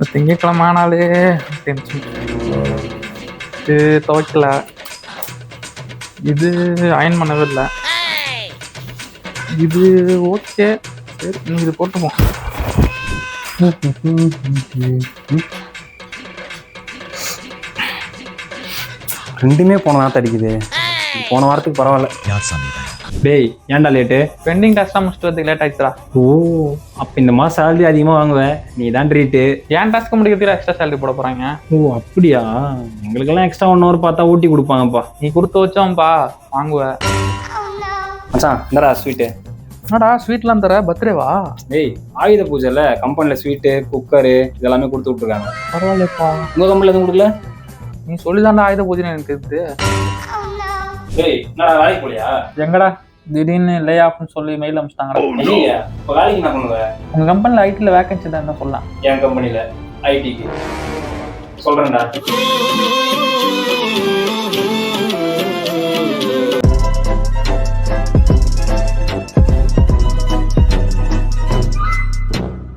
திங்கக்கிழமை ஆனாலே டென்ஷன். இது துவைக்கல, இது அயன் பண்ணவே இல்லை, இது ஓகே. சரி நீ இது போட்டுப்போம். ரெண்டுமே போன வாரத்தை அடிக்குது. போன வாரத்துக்கு பரவாயில்ல. டேய் ஏன்டா லேட்டு? பெண்டிங் டாஸ்க்லாம் முடிச்சுட்டு வரதுக்கு லேட் ஆயிடுச்சுடா. ஓ அப்போ இந்த மாதம் சேலரி அதிகமாக வாங்குவேன், நீ தான் ட்ரீட்டு. ஏன் டாஸ்க்கு முடிக்கிறதுக்கு எக்ஸ்ட்ரா சேலரி போட போகிறாங்க. ஓ அப்படியா? எங்களுக்கெல்லாம் எக்ஸ்ட்ரா 1 hour பார்த்தா ஊட்டி கொடுப்பாங்கப்பா. நீ கொடுத்து வச்சோம்ப்பா வாங்குவ. மச்சான் இந்தடா ஸ்வீட்டு. என்னடா ஸ்வீட்லாம் தர? பர்த்டேவா? டேய் ஆயுத பூஜைல கம்பெனியில் ஸ்வீட்டு குக்கரு இதெல்லாமே கொடுத்து விட்ருக்காங்க. பரவாயில்லப்பா. உங்கள் கம்பெனியில் எதுவும் கொடுக்கல? நீ சொல்லிதாண்டா ஆயுத பூஜை எனக்கு தெரியுது. டேய் என்னடா வேலைக்கு போலியா? எங்கடா திடீர்னு லே ஆஃப்னு சொல்லி மெயில் அனுப்பிச்சிட்டாங்கடா. இல்லையா இப்போ வேலைக்கு என்ன பண்ணுவேன்? உங்கள் கம்பெனியில் ஐடியில் வேகன்சி தான் என்ன சொல்லலாம். என் கம்பெனியில் ஐடிக்கு சொல்கிறேன்டா.